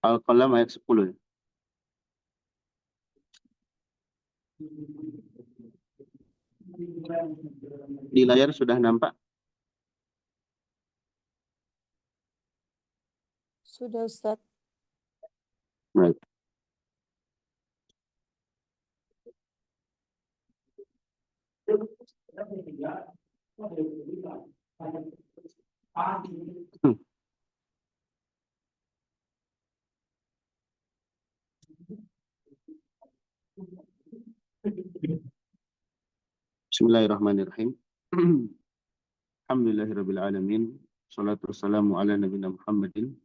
Al-Qalam ayat 10. Di layar sudah nampak? Sudah, Ustaz. Baik. Bismillahirrahmanirrahim. Alhamdulillahirabbil alamin. Shalatu wassalamu ala nabiyina Muhammadin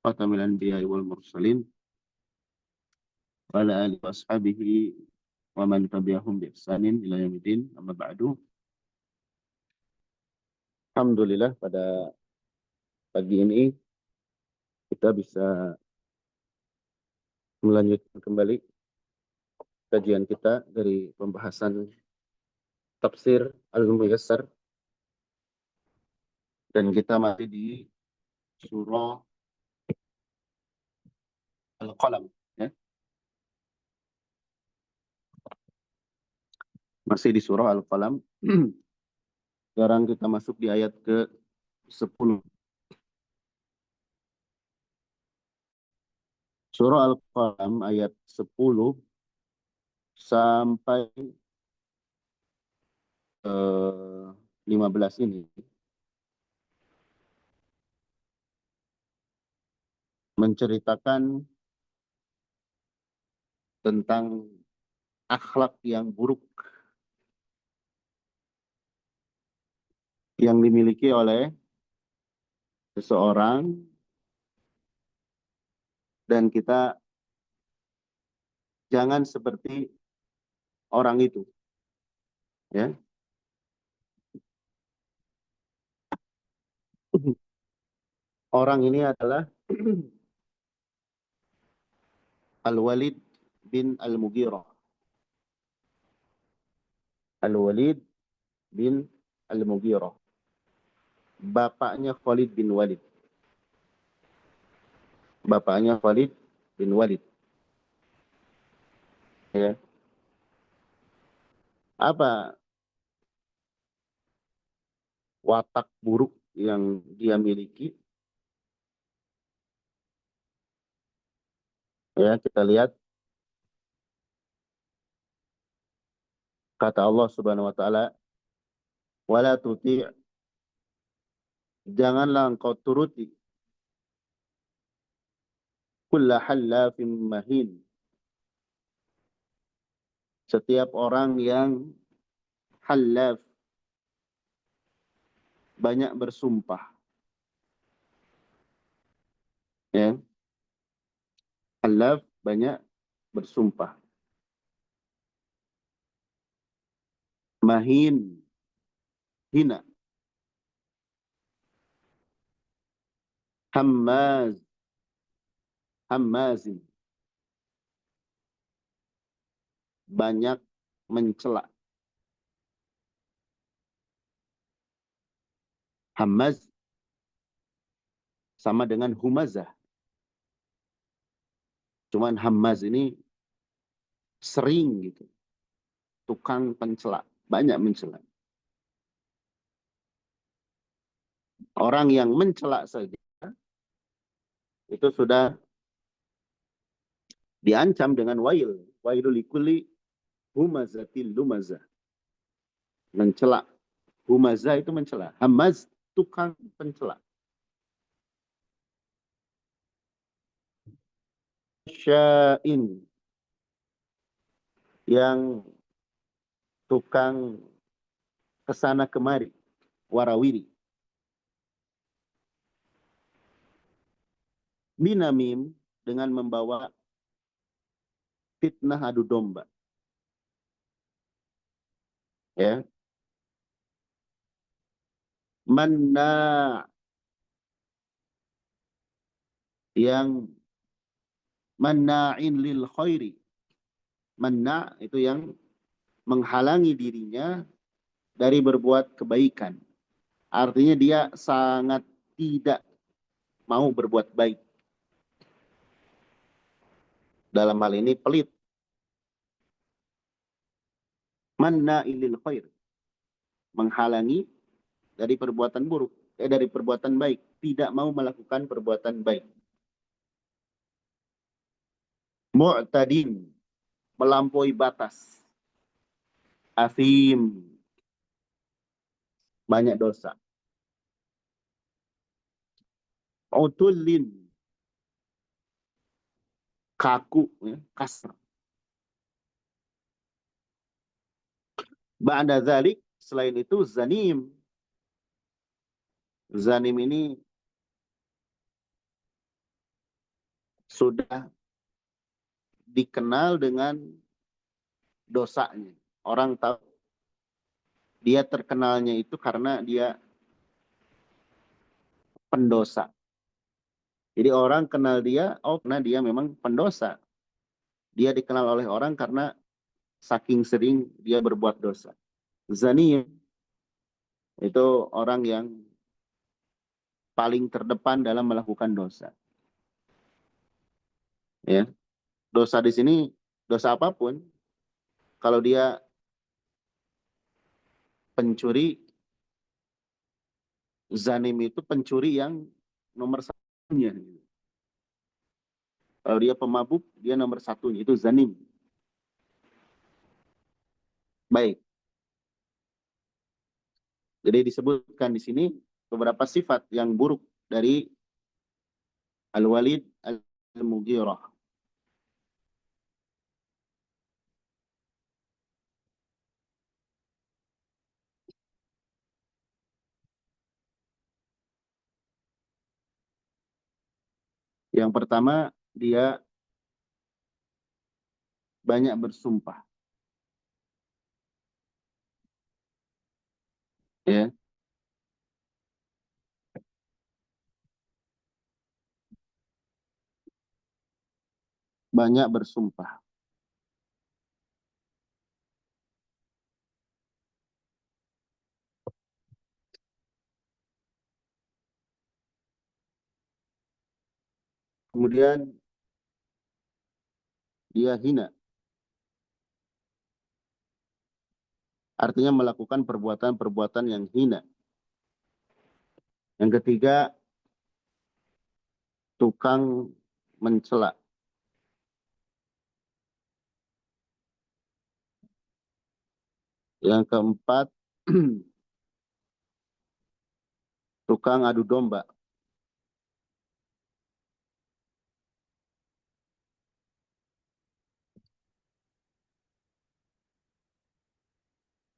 khatamil anbiya'i wal mursalin wa ala alihi washabihi wa man tabi'ahum bi ihsanin ila yaumil amma ba'du. Alhamdulillah pada pagi ini kita bisa melanjutkan kembali kajian kita dari pembahasan tafsir Al-Muyassar, dan kita masih di surah Al-Qalam, ya. Masih di surah Al-Qalam. Sekarang kita masuk di ayat ke-10. Surah Al-Qalam ayat 10 sampai 15 ini menceritakan tentang akhlak yang buruk yang dimiliki oleh seseorang, dan kita jangan seperti orang itu, ya. Orang ini adalah Al-Walid bin Al-Mughirah. Al-Walid bin Al-Mughirah. Bapaknya Khalid bin Walid. Bapaknya Khalid bin Walid. Ya. Apa watak buruk yang dia miliki? Ya, kita lihat kata Allah Subhanahu wa taala, "Wala tuti'", janganlah engkau turuti, kulla hallafin mahin, setiap orang yang hallaf, banyak bersumpah. Ya. Hallaf, banyak bersumpah. Mahin, hina. Hammaz, hammazin, banyak mencela. Hammaz sama dengan humazah. Cuman Hammaz ini sering gitu. Tukang pencela, banyak mencela. Orang yang mencela saja itu sudah diancam dengan wail. Wailul likulli humazatil lumazah. Mencela. Humazah itu mencela. Hammaz, tukang pencela. Sya'in, yang tukang kesana kemari, warawiri. Binamim, dengan membawa fitnah adu domba. Ya. Manna, yang manna'in lil khairi. Manna itu yang menghalangi dirinya dari berbuat kebaikan. Artinya dia sangat tidak mau berbuat baik. Dalam hal ini pelit. Manna'in lil khair. Menghalangi dari perbuatan buruk. Dari perbuatan baik. Tidak mau melakukan perbuatan baik. Mu'tadin. Melampaui batas. Afim. Banyak dosa. Utullin. Kaku. Ya, kasar. Ba'da dzalik, selain itu zanim. Zanim ini sudah dikenal dengan dosanya. Orang tahu dia terkenalnya itu karena dia pendosa. Jadi orang kenal dia, oh karena dia memang pendosa. Dia dikenal oleh orang karena saking sering dia berbuat dosa. Zani itu orang yang paling terdepan dalam melakukan dosa. Ya, dosa di sini dosa apapun, kalau dia pencuri, zanim itu pencuri yang nomor satunya. Kalau dia pemabuk, dia nomor satunya, itu zanim. Baik, jadi disebutkan di sini beberapa sifat yang buruk dari Al-Walid Al-Mughirah. Yang pertama, dia banyak bersumpah. Ya, banyak bersumpah. Kemudian dia hina. Artinya melakukan perbuatan-perbuatan yang hina. Yang ketiga, tukang mencela. Yang keempat, tukang adu domba.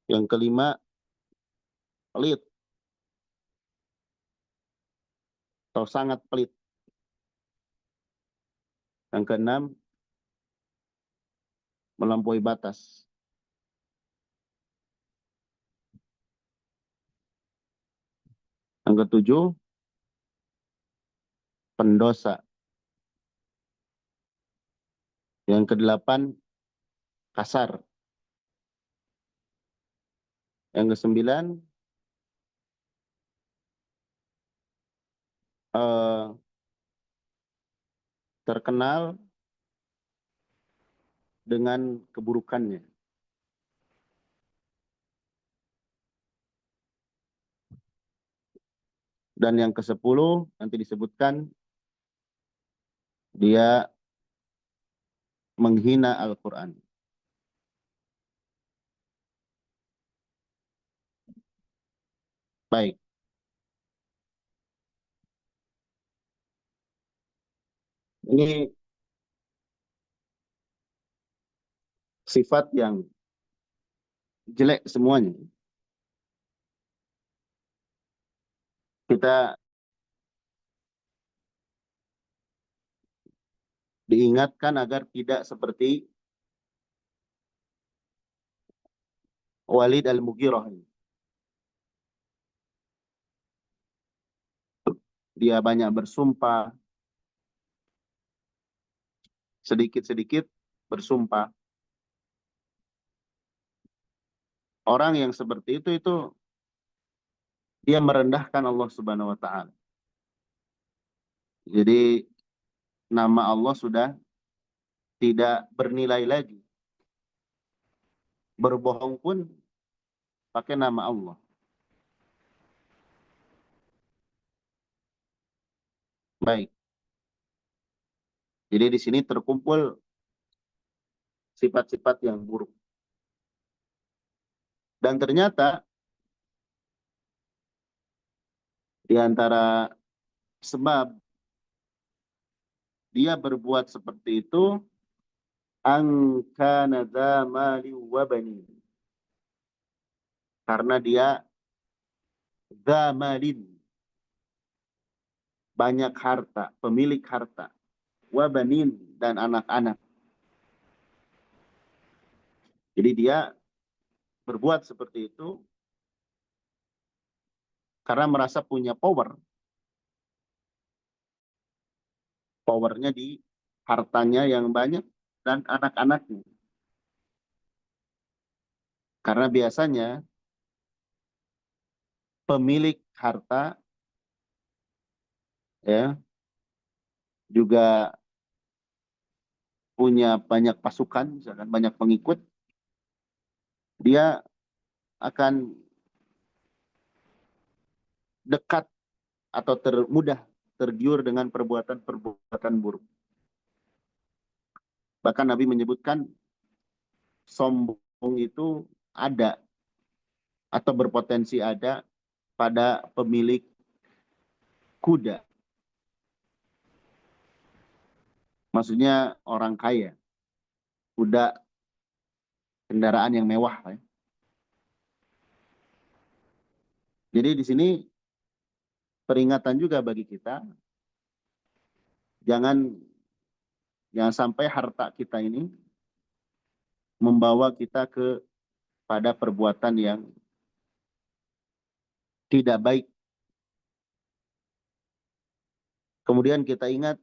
Yang kelima, pelit atau sangat pelit. Yang keenam, melampaui batas. Yang ketujuh, pendosa. Yang kedelapan, kasar. Yang kesembilan, eh, terkenal dengan keburukannya. Dan yang ke-10 nanti disebutkan dia menghina Al-Quran. Baik, ini sifat yang jelek semuanya. Kita diingatkan agar tidak seperti Walid Al-Mughirah. dia banyak bersumpah, sedikit-sedikit bersumpah. Orang yang seperti itu dia merendahkan Allah Subhanahu wa taala. Jadi nama Allah sudah tidak bernilai lagi. Berbohong pun pakai nama Allah. Baik. Jadi di sini terkumpul sifat-sifat yang buruk. Dan ternyata di antara sebab dia berbuat seperti itu, angkana dza mali wa banin. Karena dia dza malin, banyak harta, pemilik harta, wa banin, dan anak-anak. Jadi dia berbuat seperti itu karena merasa punya power. Powernya di hartanya yang banyak dan anak-anaknya. Karena biasanya pemilik harta ya juga punya banyak pasukan, misalkan banyak pengikut, dia akan dekat atau mudah tergiur dengan perbuatan-perbuatan buruk. Bahkan Nabi menyebutkan sombong itu ada atau berpotensi ada pada pemilik kuda. Maksudnya orang kaya. Kuda, kendaraan yang mewah. Ya. Jadi di sini peringatan juga bagi kita, jangan sampai harta kita ini membawa kita pada perbuatan yang tidak baik. Kemudian kita ingat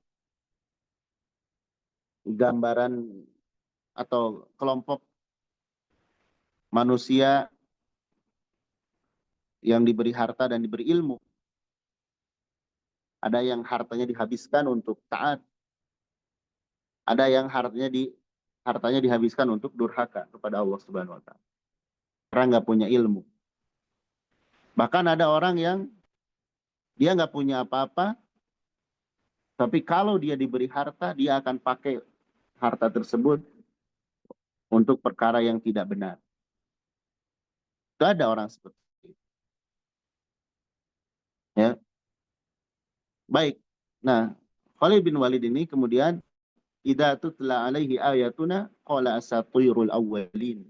gambaran atau kelompok manusia yang diberi harta dan diberi ilmu. Ada yang hartanya dihabiskan untuk taat. Ada yang hartanya dihabiskan untuk durhaka kepada Allah Subhanahu wa taala. Karena nggak punya ilmu. Bahkan ada orang yang dia nggak punya apa-apa, tapi kalau dia diberi harta, dia akan pakai harta tersebut untuk perkara yang tidak benar. Itu ada orang seperti itu. Ya. Baik. Nah, Khalid bin Walid ini kemudian idza tutla alaihi ayatuna qala asatirul awwalin.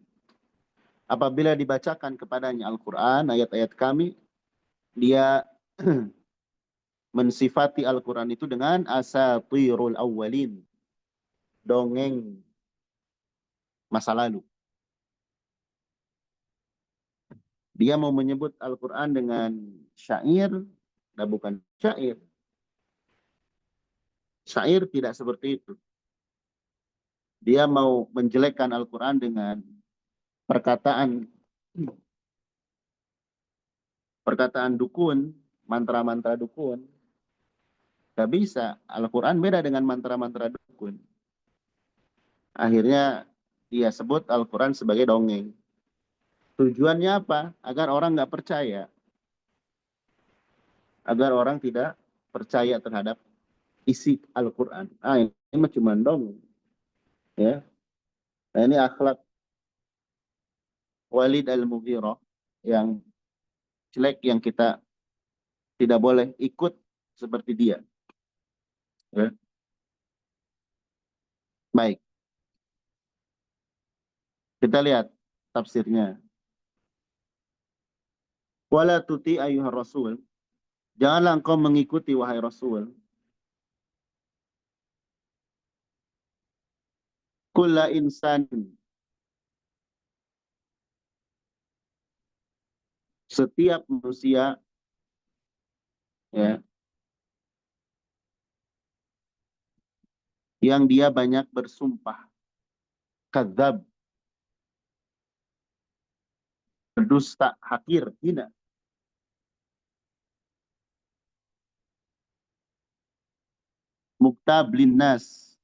Apabila dibacakan kepadanya Al-Qur'an, ayat-ayat kami, dia mensifati Al-Quran itu dengan asatirul awwalin, dongeng masa lalu. Dia mau menyebut Al-Quran dengan syair, dan bukan syair. Syair tidak seperti itu. Dia mau menjelekkan Al-Quran dengan perkataan dukun, mantra-mantra dukun. Gak bisa. Al-Quran beda dengan mantra-mantra dukun. Akhirnya dia sebut Al-Quran sebagai dongeng. Tujuannya apa? Agar orang nggak percaya. Agar orang tidak percaya terhadap isi Al-Quran. Ini mah cuma dongeng. Ya. Nah, ini akhlak Walid al-Mughirah yang jelek, yang kita tidak boleh ikut seperti dia. Ya. Baik. Kita lihat tafsirnya. Wala tuti ayyuhar rasul. Janganlah engkau mengikuti wahai Rasul. Kulla insan. Setiap manusia. Ya. yang dia banyak bersumpah, kadzab, berdusta, hakir, hina, muktab linnas,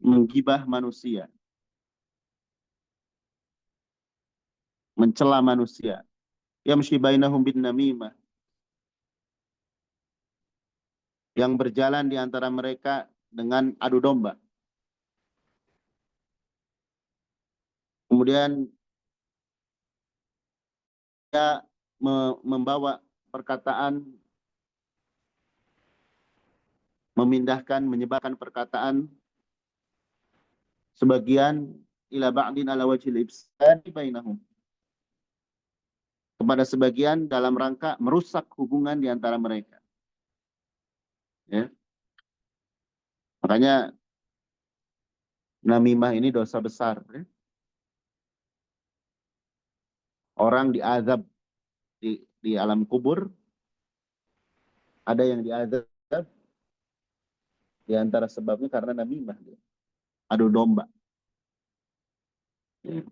menggibah manusia, mencela manusia, yamshi bainahum bin namimah, yang berjalan di antara mereka dengan adu domba. Kemudian dia membawa perkataan, memindahkan, menyebarkan perkataan sebagian ila ba'din ala wajhil ifsadi bainahum, kepada sebagian dalam rangka merusak hubungan di antara mereka. Ya. Makanya namimah ini dosa besar. Ya. Orang diazab di alam kubur, ada yang diazab di antara sebabnya karena namimah, adu domba. Ya.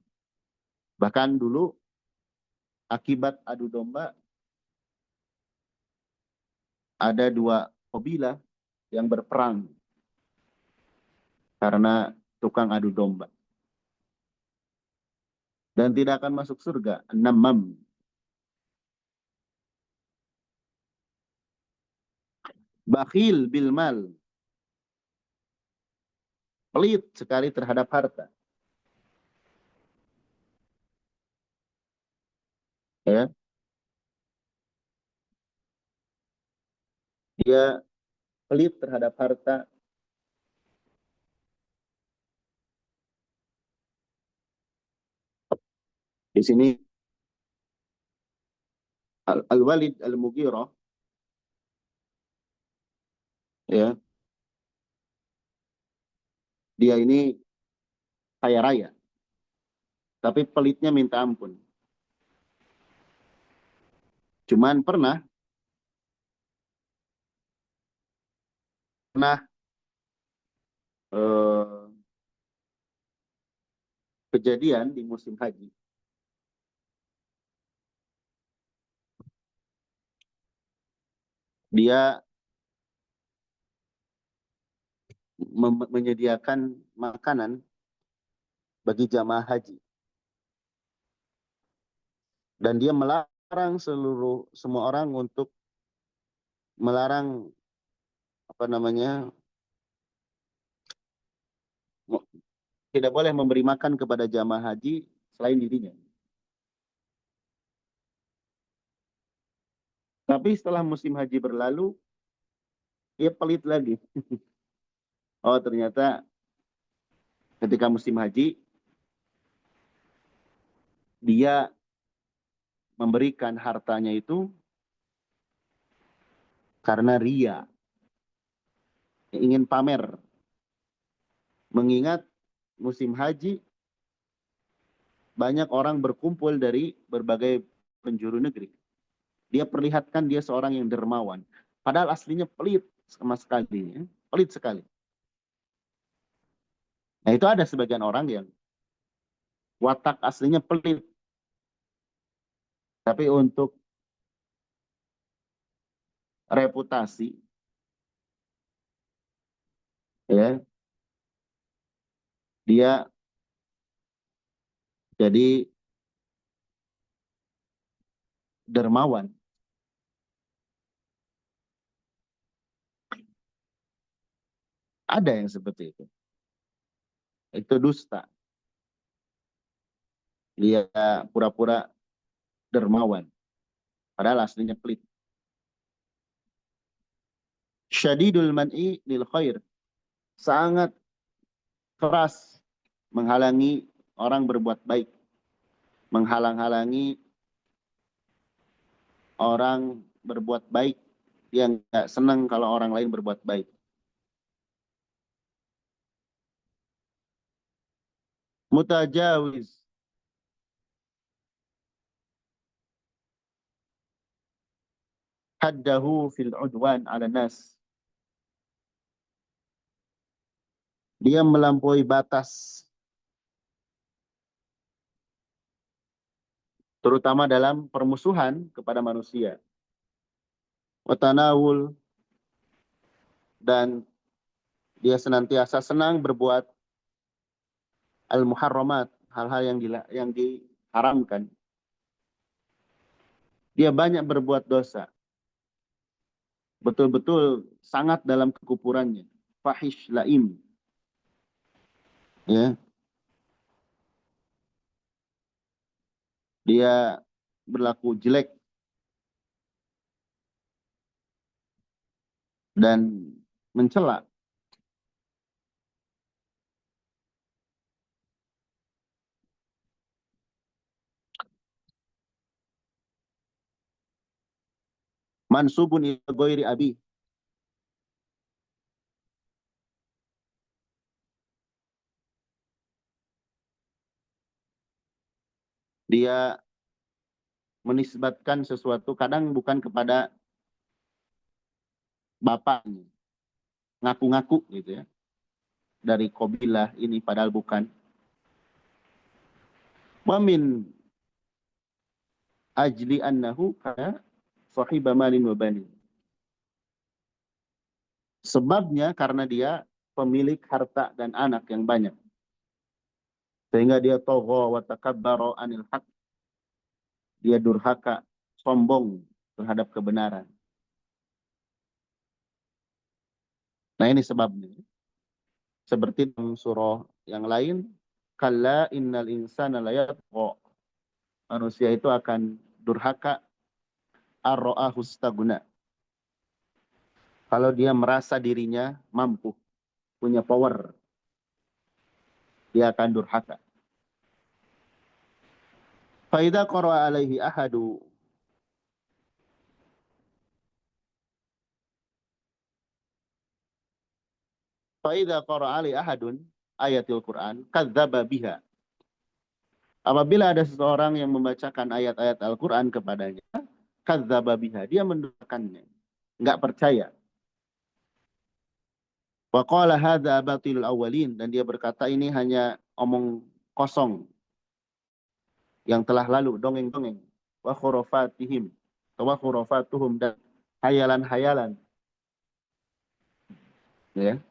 Bahkan dulu akibat adu domba ada dua kabilah yang berperang karena tukang adu domba. Dan tidak akan masuk surga. Namam. Bakhil bil mal. Pelit sekali terhadap harta. Ya, dia pelit terhadap harta. Di sini Al-Walid Al-Mughirah, ya, dia ini kaya raya, tapi pelitnya minta ampun. Cuman pernah eh, kejadian di musim haji. Dia menyediakan makanan bagi jamaah haji. Dan dia melarang semua orang untuk melarang apa namanya, tidak boleh memberi makan kepada jamaah haji selain dirinya. Tapi setelah musim haji berlalu, dia pelit lagi. Oh, ternyata ketika musim haji, dia memberikan hartanya itu karena ria, ingin pamer. Mengingat musim haji, banyak orang berkumpul dari berbagai penjuru negeri. Dia perlihatkan dia seorang yang dermawan. Padahal aslinya pelit sama sekali. Ya. Pelit sekali. Nah, itu ada sebagian orang yang watak aslinya pelit. Tapi untuk reputasi, ya, dia jadi dermawan. Ada yang seperti itu. Itu dusta. Dia pura-pura dermawan. Padahal aslinya pelit. Syadidul man'i lil khair. Sangat keras menghalangi orang berbuat baik. Menghalang-halangi orang berbuat baik. Yang gak senang kalau orang lain berbuat baik. Mutajawiz. Haddahu fil udwan ala nas. Dia melampaui batas, terutama dalam permusuhan kepada manusia. Watanawul, dan dia senantiasa senang berbuat al-muharramat, hal-hal yang diharamkan. Dia banyak berbuat dosa. Betul-betul sangat dalam kekufurannya. Fahish laim. Ya. Dia berlaku jelek dan mencela. Mansubun ila ghairi abi. Dia menisbatkan sesuatu kadang bukan kepada bapaknya. Ngaku-ngaku gitu ya. Dari kabilah ini padahal bukan. Wa min ajli annahu kana sahiba malin wa banin. Sebabnya karena dia pemilik harta dan anak yang banyak. Sehingga dia togha wa takabbara anil haq. Dia durhaka, sombong terhadap kebenaran. Nah ini sebabnya. Seperti dalam surah yang lain, kalla innal insana layatgha. Manusia itu akan durhaka ar-ra'ahu staguna. Kalau dia merasa dirinya mampu, punya power, dia akan durhaka. Faida qara'a alaihi ahadu. Faida qara'a alaihi ahadun ayatil Quran, kadzdzaba biha. Apabila ada seseorang yang membacakan ayat-ayat Al-Quran kepadanya, kadzdzaba biha, dia mendustakannya, enggak percaya. Wa qala hadza batilul awwalin, dan dia berkata ini hanya omong kosong yang telah lalu, dongeng-dongeng. Wa khurafatihim, wa khurafatuhum, dan hayalan-hayalan. Ya.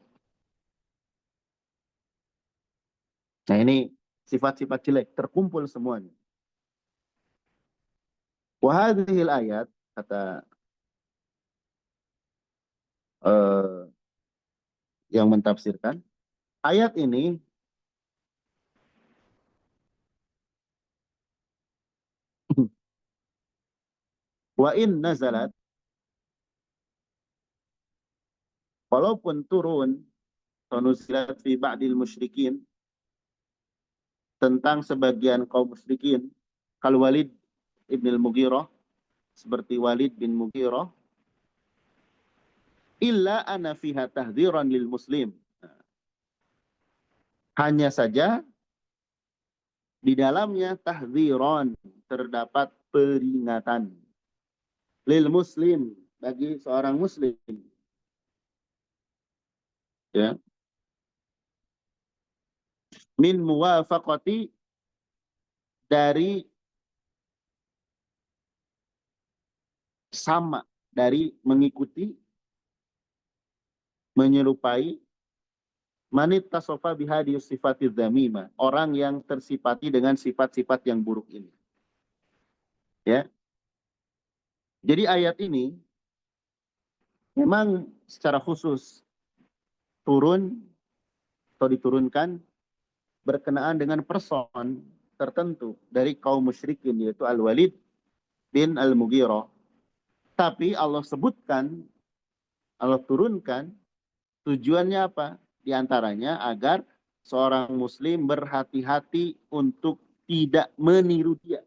Nah ini sifat-sifat jelek terkumpul semuanya. Wa hadhil ayat, kata yang mentafsirkan, ayat ini wa in nazalat, walaupun turun, nuzilat fi ba'dil musyrikin, tentang sebagian kaum musyrikin, kal Walid ibn al-Mughirah, seperti Walid bin Mughirah, illa ana fiha tahdhiran lil muslim. Hanya saja di dalamnya tahdhiran, terdapat peringatan lil muslim, bagi seorang muslim. Ya. Min muwafaqati, dari sama, dari mengikuti, menyerupai, manit tasofa bihadiyus sifati dzamima, orang yang tersifati dengan sifat-sifat yang buruk ini. Ya. Jadi ayat ini memang secara khusus turun atau diturunkan berkenaan dengan person tertentu dari kaum musyrikin, yaitu Al-Walid bin Al-Mughirah. Tapi Allah sebutkan, Allah turunkan, tujuannya apa? Di antaranya agar seorang muslim berhati-hati untuk tidak meniru dia.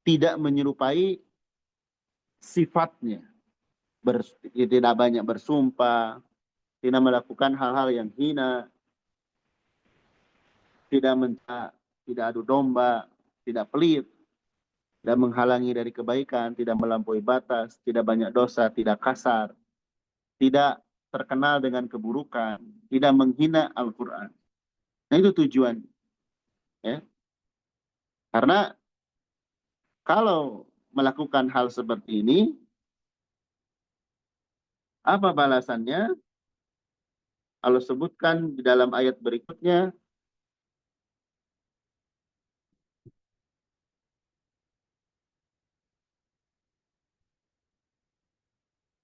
Tidak menyerupai sifatnya. Tidak banyak bersumpah, tidak melakukan hal-hal yang hina, tidak adu domba, tidak pelit, tidak menghalangi dari kebaikan, tidak melampaui batas, tidak banyak dosa, tidak kasar, tidak terkenal dengan keburukan, tidak menghina Al-Quran. Nah itu tujuan. Ya. Karena kalau melakukan hal seperti ini, apa balasannya? Allah sebutkan di dalam ayat berikutnya,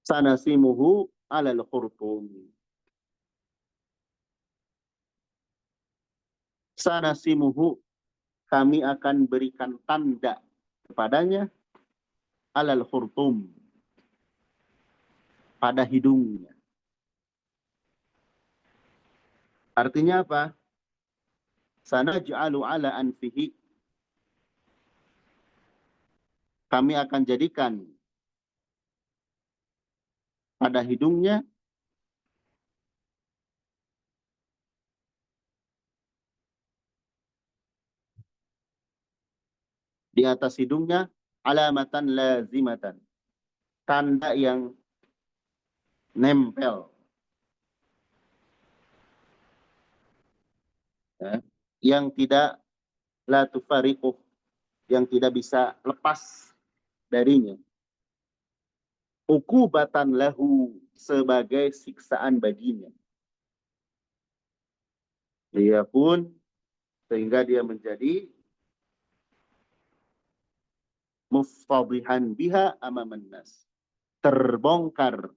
sanasimuhu alal khurtum. Sanasimuhu, kami akan berikan tanda kepadanya alal khurtum, pada hidungnya. Artinya apa? Sanaj'alu ala anfihi, kami akan jadikan pada hidungnya di atas hidungnya alamatan lazimatan, tanda yang nempel, ya, yang tidak la tufariquh, yang tidak bisa lepas darinya. Ukubatan lahu, sebagai siksaan baginya. Dia pun sehingga dia menjadi muftadihan biha amaman nas, terbongkar,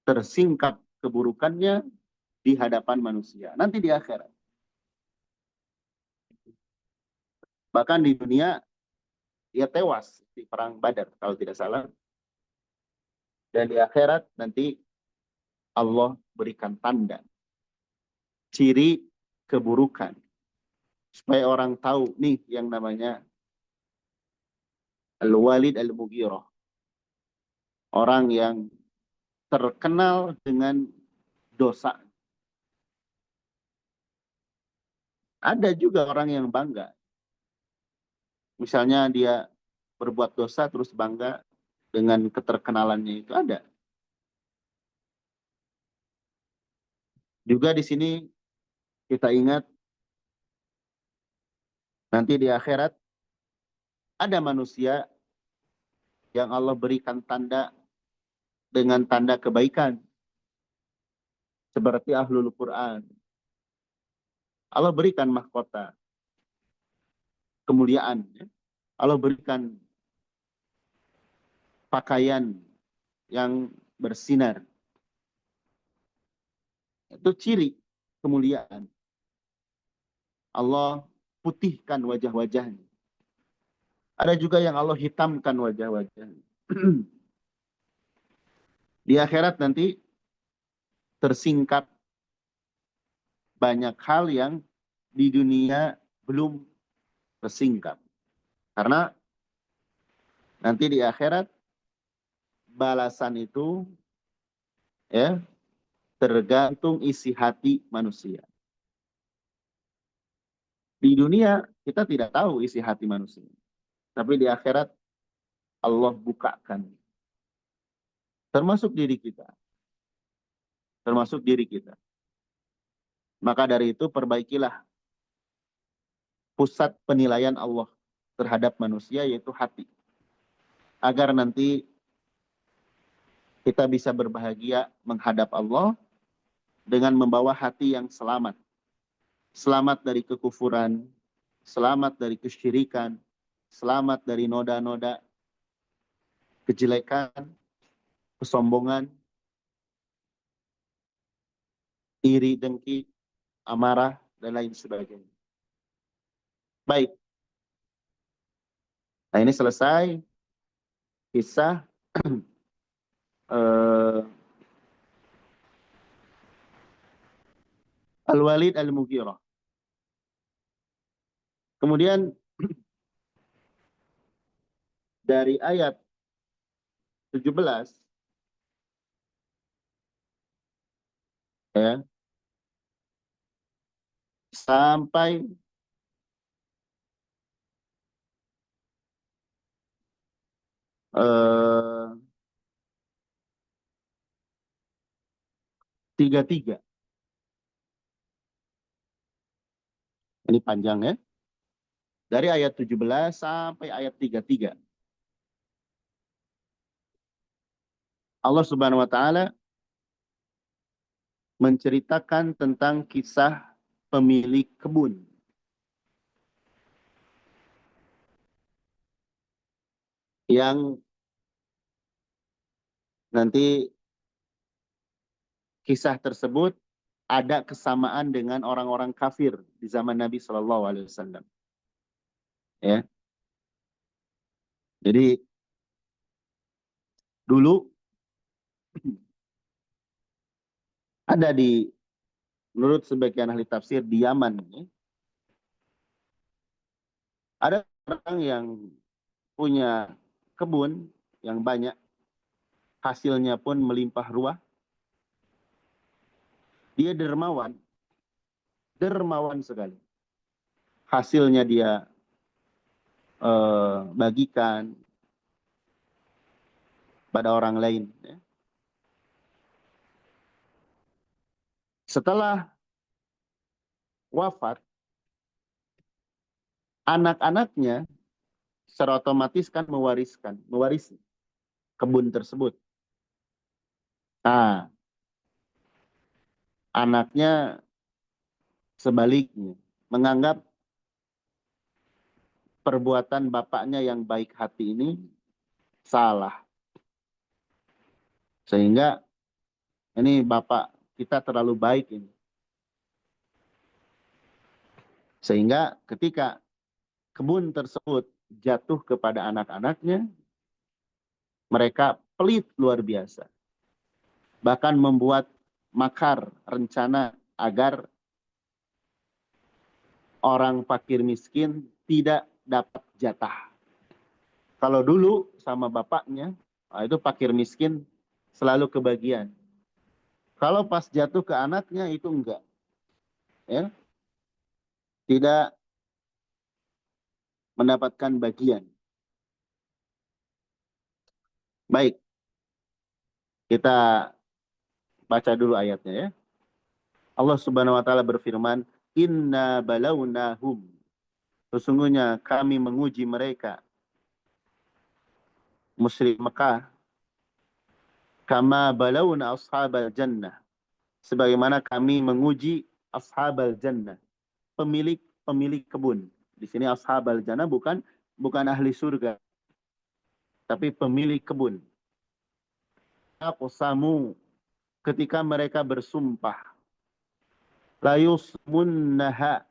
tersingkap keburukannya di hadapan manusia nanti di akhirat. Bahkan di dunia dia tewas di perang Badar kalau tidak salah, dan di akhirat nanti Allah berikan tanda, ciri keburukan, supaya orang tahu nih yang namanya Al-Walid Al-Mughirah, orang yang terkenal dengan dosa. Ada juga orang yang bangga, misalnya dia berbuat dosa terus bangga dengan keterkenalannya, itu ada. Juga di sini kita ingat nanti di akhirat ada manusia yang Allah berikan tanda dengan tanda kebaikan, seperti ahlul Quran. Allah berikan mahkota, kemuliaan. Allah berikan pakaian yang bersinar. Itu ciri kemuliaan. Allah putihkan wajah-wajahnya. Ada juga yang Allah hitamkan wajah-wajahnya. Di akhirat nanti tersingkap banyak hal yang di dunia belum tersingkap. Karena nanti di akhirat balasan itu ya tergantung isi hati manusia. Di dunia kita tidak tahu isi hati manusia. Tapi di akhirat Allah bukakan. Termasuk diri kita. Termasuk diri kita. Maka dari itu perbaikilah pusat penilaian Allah terhadap manusia, yaitu hati. Agar nanti kita bisa berbahagia menghadap Allah dengan membawa hati yang selamat. Selamat dari kekufuran, selamat dari kesyirikan, selamat dari noda-noda kejelekan, kesombongan, iri, dengki, amarah, dan lain sebagainya. Baik. Nah ini selesai kisah Al-Walid Al-Mughirah. Kemudian dari ayat 17 ya, sampai 33. Ini panjang ya. Dari ayat 17 sampai ayat 33. Allah Subhanahu wa taala menceritakan tentang kisah pemilik kebun yang nanti kisah tersebut ada kesamaan dengan orang-orang kafir di zaman Nabi Shallallahu Alaihi Wasallam. Ya, jadi dulu ada menurut sebagian ahli tafsir di Yaman, ya, ada orang yang punya kebun yang banyak, hasilnya pun melimpah ruah. Dia dermawan sekali. Hasilnya dia bagikan pada orang lain. Ya. Setelah wafat, anak-anaknya secara otomatis kan mewarisi kebun tersebut. Nah, anaknya sebaliknya menganggap perbuatan bapaknya yang baik hati ini salah. Sehingga ini bapak kita terlalu baik ini. Sehingga ketika kebun tersebut jatuh kepada anak-anaknya, mereka pelit luar biasa. Bahkan membuat makar, rencana agar orang fakir miskin tidak dapat jatah. Kalau dulu sama bapaknya, itu fakir miskin selalu kebagian. Kalau pas jatuh ke anaknya itu enggak. Ya, tidak mendapatkan bagian. Baik, kita baca dulu ayatnya ya. Allah Subhanahu wa taala berfirman, "Inna balawnahum." Sesungguhnya kami menguji mereka, musyrik Mekah, kama balawna ashabal jannah. Sebagaimana kami menguji ashabal jannah, pemilik kebun. Di sini ashabal jannah bukan ahli surga, tapi pemilik kebun. Aqsamu, ketika mereka bersumpah, layusmunnaha,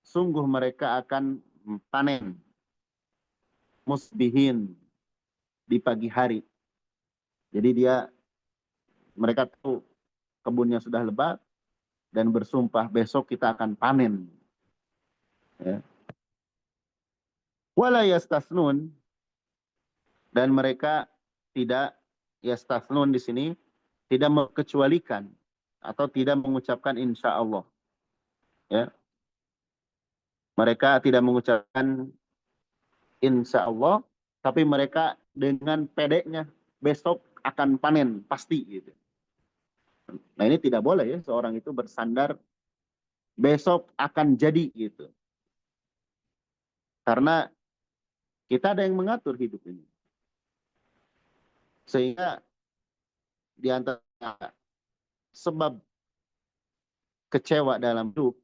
sungguh mereka akan panen, musbihin, di pagi hari. Jadi mereka tahu kebunnya sudah lebat dan bersumpah besok kita akan panen. Ya. Wala yastasnun, dan mereka tidak, yastasnun di sini tidak mengecualikan atau tidak mengucapkan insya Allah. Ya. Mereka tidak mengucapkan insya Allah, tapi mereka dengan pedeknya besok akan panen pasti gitu. Nah ini tidak boleh ya seorang itu bersandar besok akan jadi gitu. Karena kita ada yang mengatur hidup ini. Sehingga di antara sebab kecewa dalam hidup,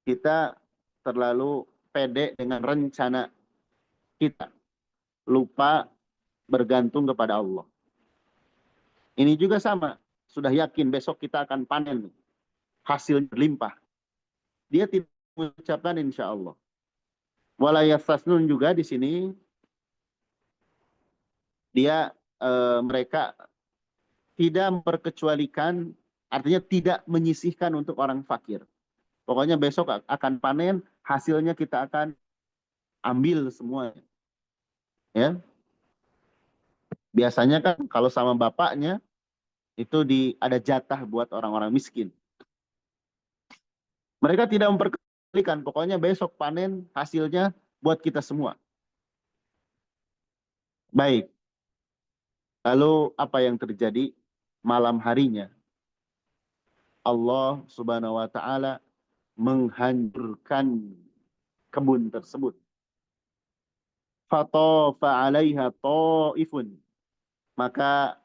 kita terlalu pede dengan rencana kita. Lupa bergantung kepada Allah. Ini juga sama. Sudah yakin besok kita akan panen. Hasil berlimpah. Dia tidak mengucapkan insya Allah. Walayastasnun juga di sini mereka tidak memperkecualikan, artinya tidak menyisihkan untuk orang fakir. Pokoknya besok akan panen, hasilnya kita akan ambil semua. Ya, biasanya kan kalau sama bapaknya itu ada jatah buat orang-orang miskin. Mereka tidak memperkecualikan, pokoknya besok panen hasilnya buat kita semua. Baik. Lalu apa yang terjadi? malam harinya Allah Subhanahu wa taala menghancurkan kebun tersebut. Fatafa 'alaiha ta'ifun. Maka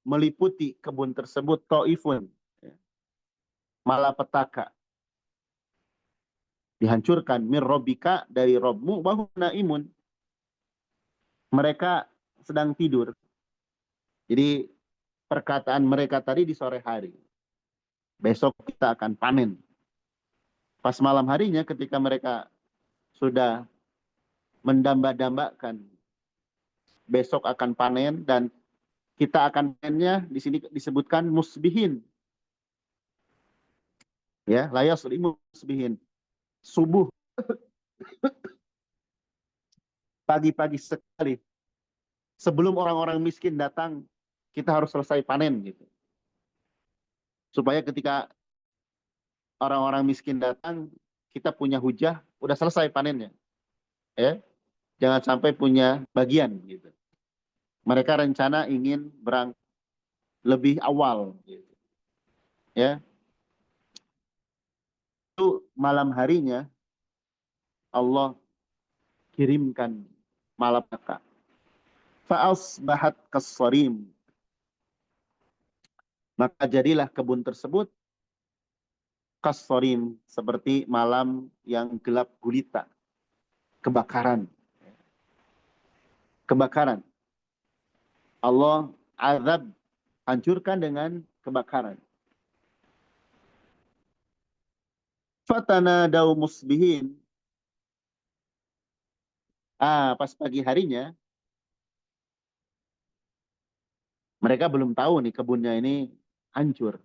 meliputi kebun tersebut ta'ifun, malapetaka, dihancurkan min rabbika, dari Rabbmu, bahum naimun, mereka sedang tidur. Jadi perkataan mereka tadi di sore hari, besok kita akan panen. Pas malam harinya ketika mereka sudah mendamba-dambakan besok akan panen dan kita akan panennya, di sini disebutkan musbihin. Ya, layas musbihin. Subuh, pagi-pagi sekali. Sebelum orang-orang miskin datang, kita harus selesai panen gitu. Supaya ketika orang-orang miskin datang, kita punya hujah, udah selesai panennya. Ya, jangan sampai punya bagian gitu. Mereka rencana ingin berangkat lebih awal gitu. Ya, itu malam harinya Allah kirimkan malapetaka. Fa'asbahat kassarim. Maka jadilah kebun tersebut kassarim, seperti malam yang gelap gulita. Kebakaran. Kebakaran. Allah azab, hancurkan dengan kebakaran. Fatanadaw musbihin. Pas pagi harinya, mereka belum tahu nih kebunnya ini hancur.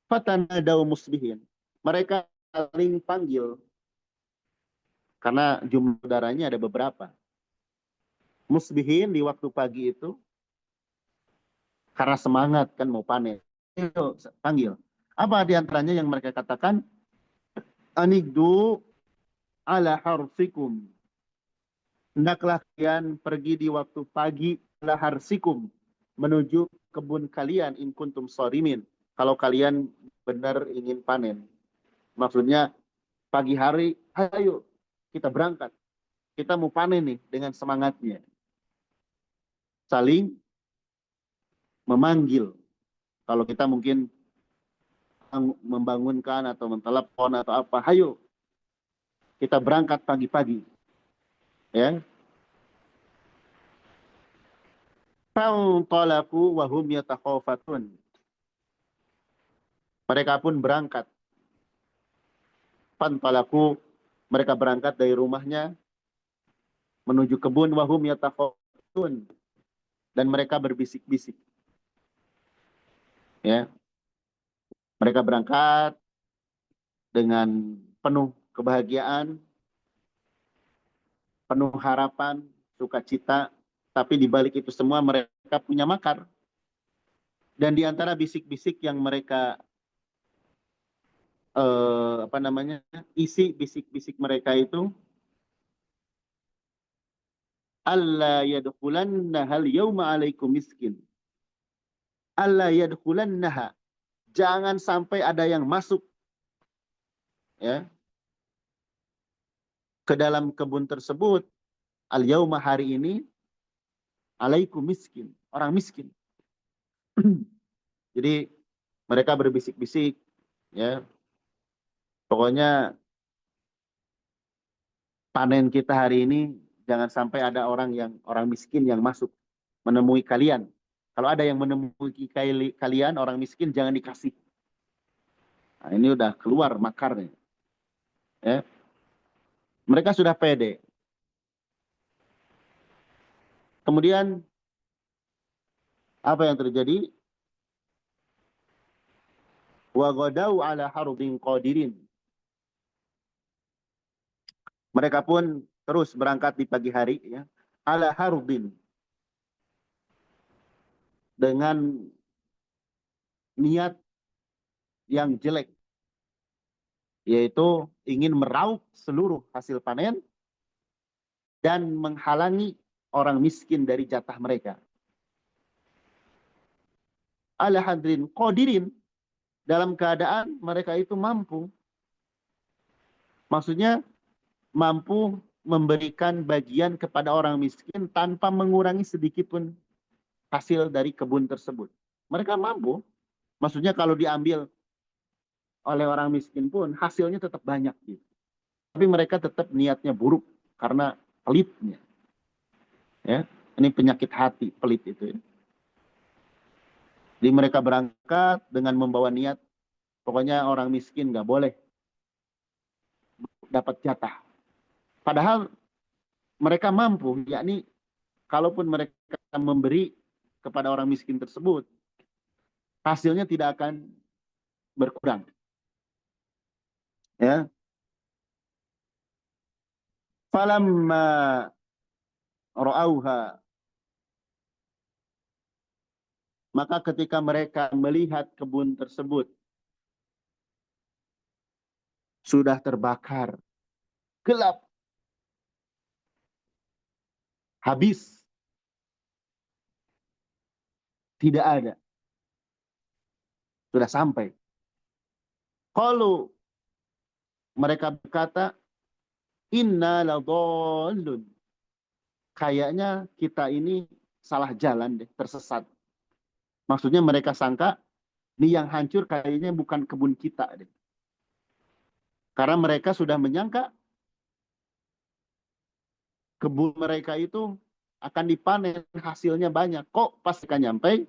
Fatanadaw musbihin. Mereka saling panggil. Karena jumlah saudaranya ada beberapa. Musbihin di waktu pagi itu, karena semangat kan mau panen. Ayo, panggil. Apa diantaranya yang mereka katakan? Anigdu ala harsikum. Hendaklah kalian pergi di waktu pagi ala harsikum, menuju kebun kalian, in kuntum sharimin, kalau kalian benar ingin panen. Maksudnya pagi hari, ayo kita berangkat. Kita mau panen nih, dengan semangatnya. Saling memanggil. Kalau kita mungkin membangunkan atau mentelepon atau apa, ayo kita berangkat pagi-pagi. Ya. Fantalaqu wa hum yatakhafatun. Mereka pun berangkat. Fantalaqu, mereka berangkat dari rumahnya menuju kebun, wa hum yatakhafatun, dan mereka berbisik-bisik. Ya. Mereka berangkat dengan penuh kebahagiaan, penuh harapan, sukacita, tapi di balik itu semua mereka punya makar. Dan di antara bisik-bisik yang mereka isi bisik-bisik mereka itu, alla yadkhulannaha al-yawma 'alaikum miskin. Alla yadkhulannaha, jangan sampai ada yang masuk, ya, ke dalam kebun tersebut, al-yawma, hari ini, 'alaikum miskin, orang miskin. Jadi mereka berbisik-bisik, ya, pokoknya panen kita hari ini jangan sampai ada orang miskin yang masuk menemui kalian. Kalau ada yang menemui kalian orang miskin, jangan dikasih. Nah, ini udah keluar makarnya. Ya. Mereka sudah pede. Kemudian apa yang terjadi? Wa ghadau ala harbin qadirin. Mereka pun terus berangkat di pagi hari, ya, ala harbin, dengan niat yang jelek, yaitu ingin meraup seluruh hasil panen dan menghalangi orang miskin dari jatah mereka. Ala hadrin qadirin, dalam keadaan mereka itu mampu. Maksudnya mampu memberikan bagian kepada orang miskin tanpa mengurangi sedikit pun hasil dari kebun tersebut. Mereka mampu. Maksudnya kalau diambil oleh orang miskin pun hasilnya tetap banyak gitu. Tapi mereka tetap niatnya buruk karena pelitnya. Ya, ini penyakit hati, pelit itu ya. Jadi mereka berangkat dengan membawa niat, pokoknya orang miskin nggak boleh dapat jatah. Padahal mereka mampu, yakni kalaupun mereka memberi kepada orang miskin tersebut, hasilnya tidak akan berkurang. Ya. Falamma ra'auha, maka ketika mereka melihat kebun tersebut sudah terbakar, gelap, habis, tidak ada, sudah sampai. Kalau mereka berkata, inna ladallun, kayaknya kita ini salah jalan deh, tersesat. Maksudnya mereka sangka, ini yang hancur kayaknya bukan kebun kita deh. Karena mereka sudah menyangka kebun mereka itu akan dipanen, hasilnya banyak. Kok pas mereka nyampe,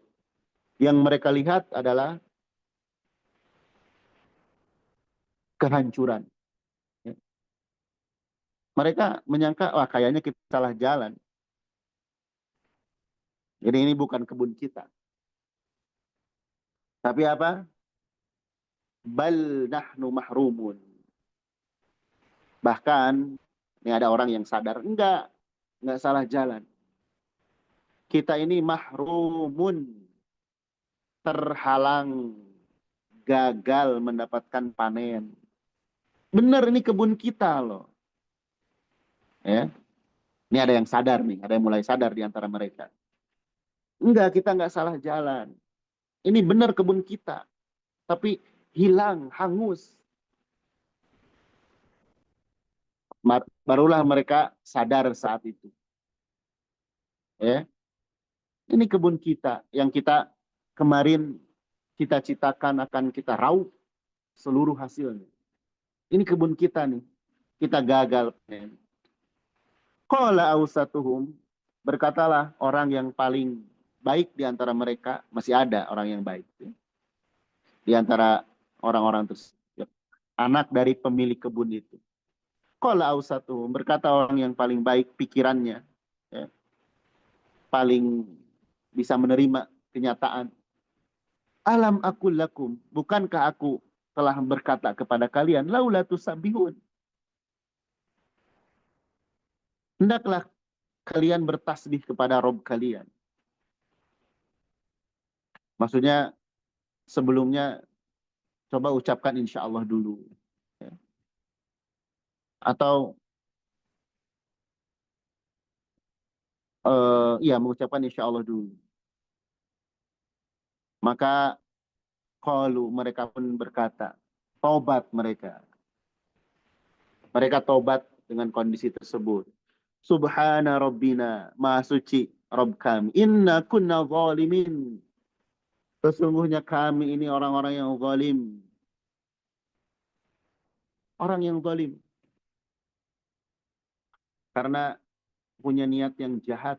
yang mereka lihat adalah kehancuran. Mereka menyangka, wah kayaknya kita salah jalan. Jadi ini bukan kebun kita. Tapi apa? Bal nahnu mahrumun. Bahkan, ini ada orang yang sadar, enggak salah jalan. Kita ini mahrumun, terhalang, gagal mendapatkan panen. Benar, ini kebun kita loh. Ya. Ini ada yang sadar nih, ada yang mulai sadar di antara mereka. Enggak, kita enggak salah jalan. Ini benar kebun kita. Tapi hilang, hangus. Barulah mereka sadar saat itu. Ya. Ini kebun kita yang kita kemarin cita-citakan akan kita raup seluruh hasilnya. Ini kebun kita nih. Kita gagal. Qala awsatuhum, berkatalah orang yang paling baik di antara mereka, masih ada orang yang baik. Ya. Di antara orang-orang tersebut. Anak dari pemilik kebun itu. Qala awsatuhum, berkata orang yang paling baik pikirannya. Ya, paling bisa menerima kenyataan. Alam aku lakum, bukankah aku telah berkata kepada kalian, laula tusabbihun, hendaklah kalian bertasbih kepada Rob kalian. Maksudnya sebelumnya coba ucapkan insya Allah dulu. Ya. Atau ya mengucapkan insya Allah dulu. Maka qalu, mereka pun berkata, tobat mereka. Mereka tobat dengan kondisi tersebut. Subhana Rabbina, Maha Suci Rabb kami. Inna kunna zalimin. Sesungguhnya kami ini orang-orang yang zalim. Orang yang zalim. Karena punya niat yang jahat.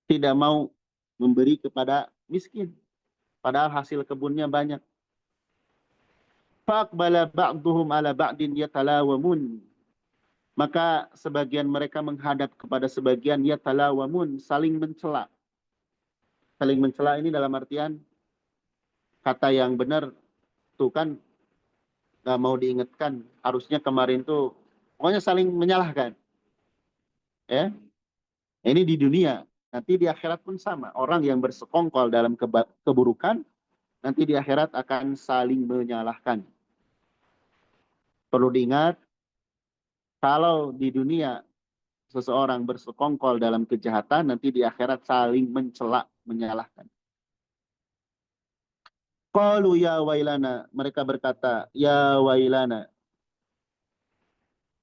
Tidak mau memberi kepada miskin. Padahal hasil kebunnya banyak. Faqbala ba'duhum ala ba'din yatalawamun. Maka sebagian mereka menghadap kepada sebagian yatalawamun, saling mencela. Saling mencela ini dalam artian kata yang benar tuh kan nggak mau diingatkan. Harusnya kemarin tuh pokoknya saling menyalahkan. Ya, ini di dunia. Nanti di akhirat pun sama. Orang yang bersekongkol dalam keburukan, nanti di akhirat akan saling menyalahkan. Perlu diingat, Kalau di dunia seseorang bersekongkol dalam kejahatan, nanti di akhirat saling mencela, menyalahkan. Qalu ya wailana, mereka berkata, ya wailana,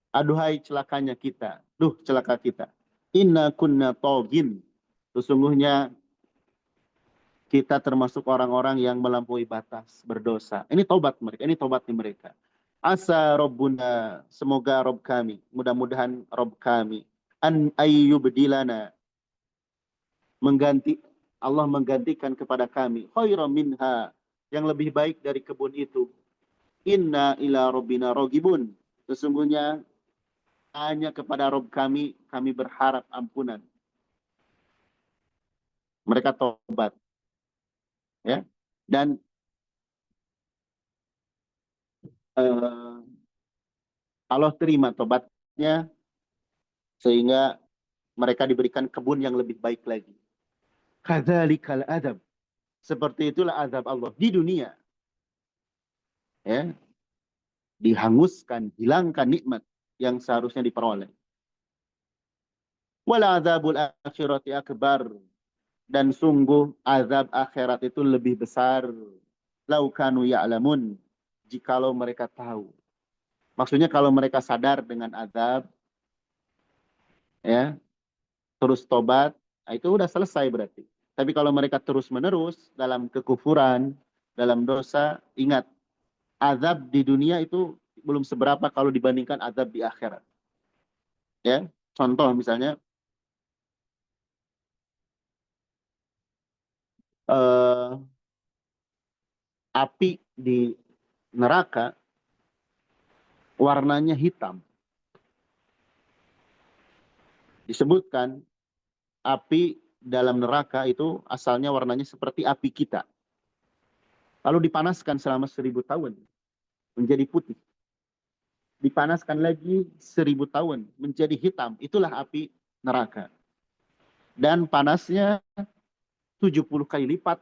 aduhai celakanya kita, duh celaka kita. Inna kunna togin, sesungguhnya kita termasuk orang-orang yang melampaui batas, berdosa. Ini tobat mereka, ini tobatnya mereka. Asa Rabbuna, semoga Rabb kami, mudah-mudahan Rabb kami, an ayyubdilana, mengganti, Allah menggantikan kepada kami, khairan minha, yang lebih baik dari kebun itu. Inna ila rabbina rogibun, sesungguhnya hanya kepada Rabb kami berharap ampunan. Mereka tobat. Ya. Dan eh, Allah terima tobatnya, sehingga mereka diberikan kebun yang lebih baik lagi. Kadzalikal adab. Seperti itulah azab Allah di dunia. Ya, dihanguskan, hilangkan nikmat yang seharusnya diperoleh. Wala azabul akhirati akbar. Dan sungguh azab akhirat itu lebih besar. Laukanu ya'lamun. Jikalau mereka tahu. Maksudnya kalau mereka sadar dengan azab, ya, terus tobat, itu udah selesai berarti. Tapi kalau mereka terus-menerus dalam kekufuran, dalam dosa, ingat, azab di dunia itu belum seberapa kalau dibandingkan azab di akhirat. Ya, contoh misalnya, eh, api di neraka warnanya hitam. Disebutkan api dalam neraka itu asalnya warnanya seperti api kita. Lalu dipanaskan selama 1000 tahun menjadi putih. Dipanaskan lagi 1000 tahun menjadi hitam. Itulah api neraka. Dan panasnya 70 kali lipat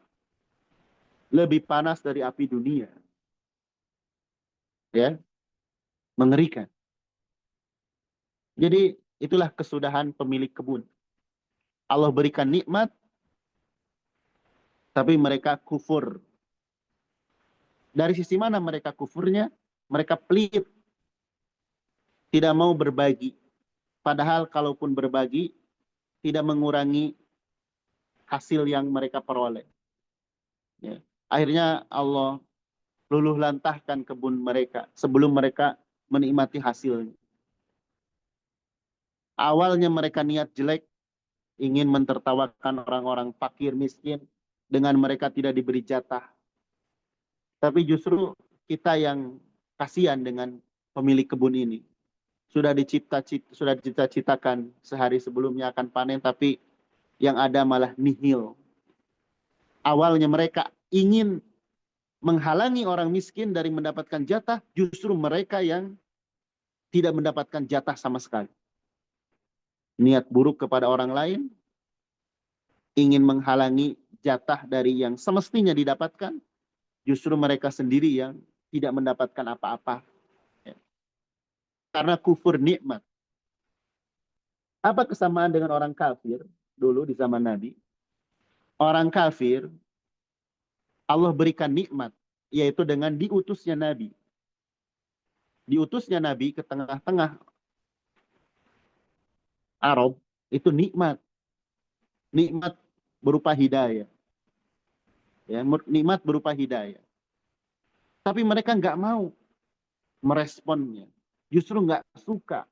lebih panas dari api dunia. Ya, mengerikan. Jadi itulah kesudahan pemilik kebun. Allah berikan nikmat, tapi mereka kufur. Dari sisi mana mereka kufurnya? Mereka pelit, tidak mau berbagi. Padahal kalaupun berbagi, tidak mengurangi hasil yang mereka peroleh. Ya. Akhirnya Allah luluh lantahkan kebun mereka sebelum mereka menikmati hasilnya. Awalnya mereka niat jelek, ingin mentertawakan orang-orang fakir miskin dengan mereka tidak diberi jatah. Tapi justru kita yang kasihan dengan pemilik kebun ini. Sudah dicita-citakan sehari sebelumnya akan panen, tapi yang ada malah nihil. Awalnya mereka ingin menghalangi orang miskin dari mendapatkan jatah, justru mereka yang tidak mendapatkan jatah sama sekali. Niat buruk kepada orang lain, ingin menghalangi jatah dari yang semestinya didapatkan, justru mereka sendiri yang tidak mendapatkan apa-apa. Karena kufur nikmat. Apa kesamaan dengan orang kafir dulu di zaman Nabi? Orang kafir, Allah berikan nikmat, yaitu dengan diutusnya Nabi. Diutusnya Nabi ke tengah-tengah Arab, itu nikmat. Nikmat berupa hidayah. Ya, nikmat berupa hidayah. Tapi mereka nggak mau meresponnya. Justru nggak suka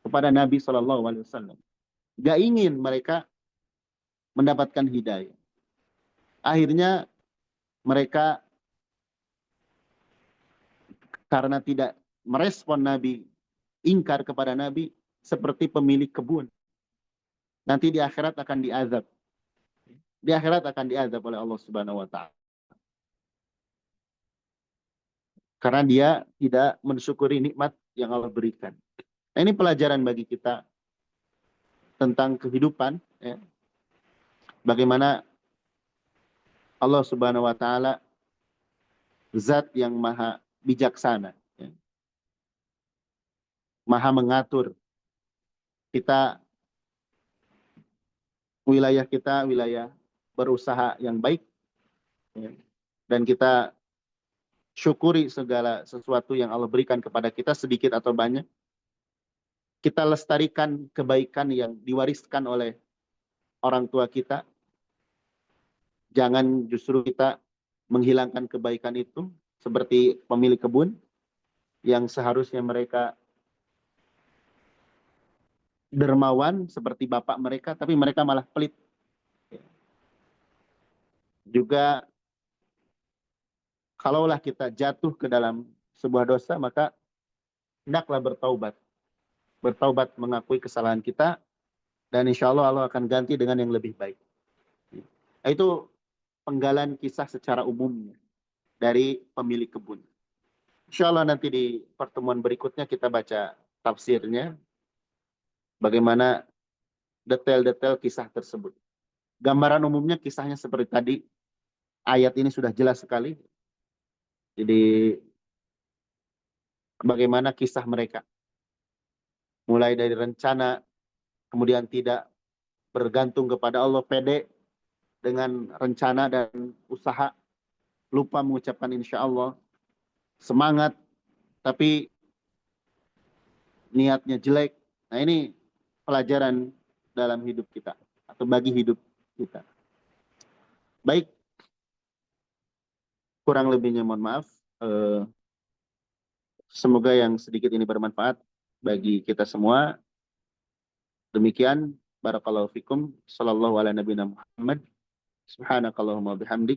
kepada Nabi SAW. Nggak ingin mereka mendapatkan hidayah. Akhirnya mereka karena tidak merespon Nabi, ingkar kepada Nabi, seperti pemilik kebun. Nanti di akhirat akan diazab. Di akhirat akan diazab oleh Allah Subhanahu wa taala. Karena dia tidak mensyukuri nikmat yang Allah berikan. Nah, ini pelajaran bagi kita tentang kehidupan, ya. Bagaimana Allah Subhanahu wa taala zat yang maha bijaksana, ya. Maha mengatur kita, wilayah kita, wilayah berusaha yang baik, ya. Dan kita syukuri segala sesuatu yang Allah berikan kepada kita, sedikit atau banyak. Kita lestarikan kebaikan yang diwariskan oleh orang tua kita. Jangan justru kita menghilangkan kebaikan itu, seperti pemilik kebun yang seharusnya mereka dermawan seperti bapak mereka, tapi mereka malah pelit. Juga kalaulah kita jatuh ke dalam sebuah dosa, maka hendaklah bertaubat. Bertaubat mengakui kesalahan kita, dan insya Allah Allah akan ganti dengan yang lebih baik. Itu penggalan kisah secara umumnya dari pemilik kebun. Insya Allah nanti di pertemuan berikutnya kita baca tafsirnya, bagaimana detail-detail kisah tersebut. Gambaran umumnya kisahnya seperti tadi, ayat ini sudah jelas sekali. Jadi bagaimana kisah mereka, mulai dari rencana, kemudian tidak bergantung kepada Allah, pede dengan rencana dan usaha, lupa mengucapkan insya Allah, semangat tapi niatnya jelek. Nah, ini pelajaran dalam hidup kita atau bagi hidup kita. Baik, kurang lebihnya mohon maaf. Semoga yang sedikit ini bermanfaat bagi kita semua. Demikian, barakallahu fikum, sallallahu ala nabiyina Muhammad, subhanakallahumma bihamdik.